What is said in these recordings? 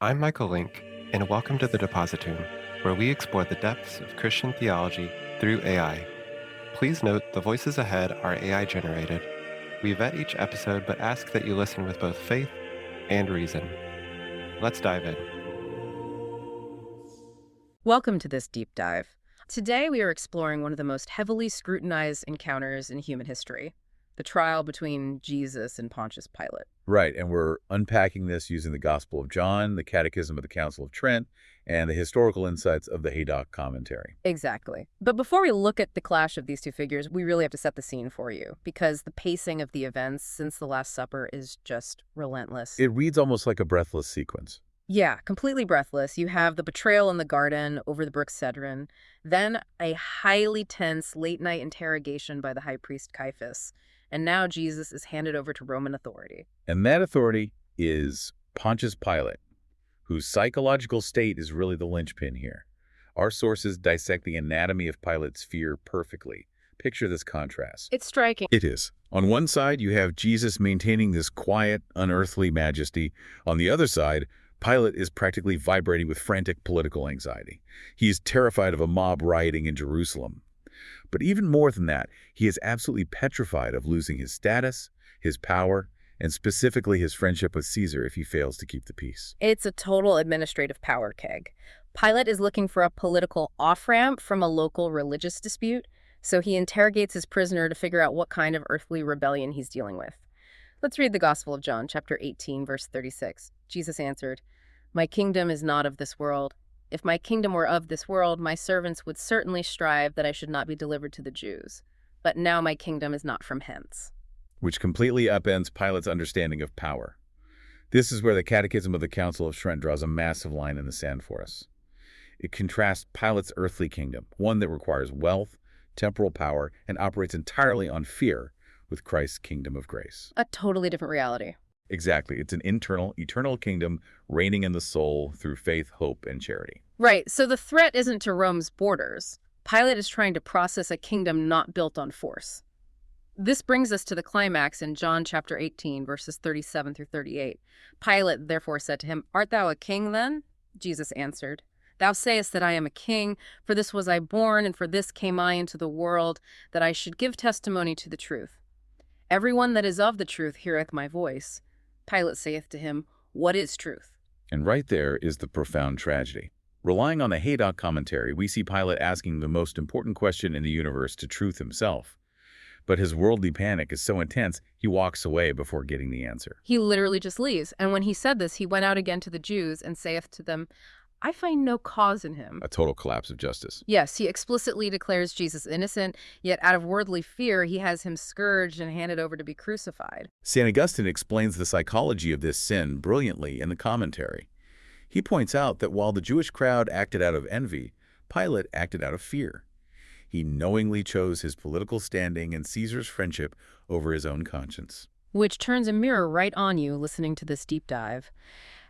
I'm Michael Link, and welcome to the Depositum, where we explore the depths of Christian theology through AI. Please note the voices ahead are AI generated. We vet each episode but ask that you listen with both faith and reason. Let's dive in. Welcome to this deep dive. Today we are exploring one of the most heavily scrutinized encounters in human history, the trial between Jesus and Pontius Pilate. Right, and we're unpacking this using the Gospel of John, the Catechism of the Council of Trent, and the historical insights of the Haydock commentary. Exactly. But before we look at the clash of these two figures, we really have to set the scene for you, because the pacing of the events since the Last Supper is just relentless. It reads almost like a breathless sequence. Yeah, completely breathless. You have the betrayal in the garden over the brook Cedron, then a highly tense late-night interrogation by the high priest Caiaphas, and now Jesus is handed over to Roman authority. And that authority is Pontius Pilate, whose psychological state is really the linchpin here. Our sources dissect the anatomy of Pilate's fear perfectly. Picture this contrast. It's striking. It is. On one side, you have Jesus maintaining this quiet, unearthly majesty. On the other side, Pilate is practically vibrating with frantic political anxiety. He is terrified of a mob rioting in Jerusalem. But even more than that, he is absolutely petrified of losing his status, his power, and specifically his friendship with Caesar if he fails to keep the peace. It's a total administrative power keg. Pilate is looking for a political off-ramp from a local religious dispute, so he interrogates his prisoner to figure out what kind of earthly rebellion he's dealing with. Let's read the Gospel of John, chapter 18, verse 36. Jesus answered, "My kingdom is not of this world. If my kingdom were of this world, my servants would certainly strive that I should not be delivered to the Jews. But now my kingdom is not from hence." Which completely upends Pilate's understanding of power. This is where the Catechism of the Council of Trent draws a massive line in the sand for us. It contrasts Pilate's earthly kingdom, one that requires wealth, temporal power, and operates entirely on fear, with Christ's kingdom of grace. A totally different reality. Exactly. It's an internal, eternal kingdom reigning in the soul through faith, hope, and charity. Right, so the threat isn't to Rome's borders. Pilate is trying to process a kingdom not built on force. This brings us to the climax in John chapter 18, verses 37 through 38. Pilate therefore said to him, "Art thou a king then?" Jesus answered, "Thou sayest that I am a king, for this was I born, and for this came I into the world, that I should give testimony to the truth. Everyone that is of the truth heareth my voice." Pilate saith to him, "What is truth?" And right there is the profound tragedy. Relying on the Haydock commentary, we see Pilate asking the most important question in the universe to truth himself. But his worldly panic is so intense, he walks away before getting the answer. He literally just leaves. And when he said this, he went out again to the Jews and saith to them, "I find no cause in him." A total collapse of justice. Yes, he explicitly declares Jesus innocent, yet out of worldly fear, he has him scourged and handed over to be crucified. St. Augustine explains the psychology of this sin brilliantly in the commentary. He points out that while the Jewish crowd acted out of envy, Pilate acted out of fear. He knowingly chose his political standing and Caesar's friendship over his own conscience. Which turns a mirror right on you listening to this deep dive.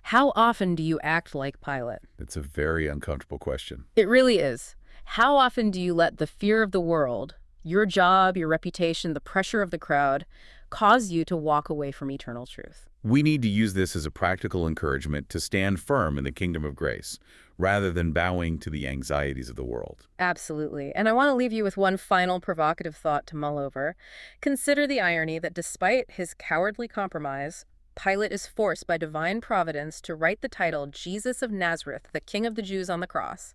How often do you act like Pilate? It's a very uncomfortable question. It really is. How often do you let the fear of the world, your job, your reputation, the pressure of the crowd, cause you to walk away from eternal truth? We need to use this as a practical encouragement to stand firm in the kingdom of grace, rather than bowing to the anxieties of the world. Absolutely. And I want to leave you with one final provocative thought to mull over. Consider the irony that despite his cowardly compromise, Pilate is forced by divine providence to write the title Jesus of Nazareth, the King of the Jews on the cross.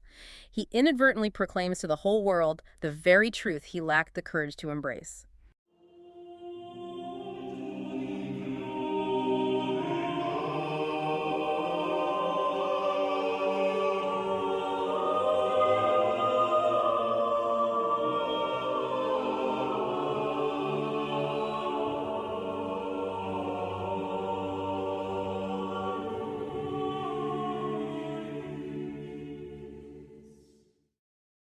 He inadvertently proclaims to the whole world the very truth he lacked the courage to embrace.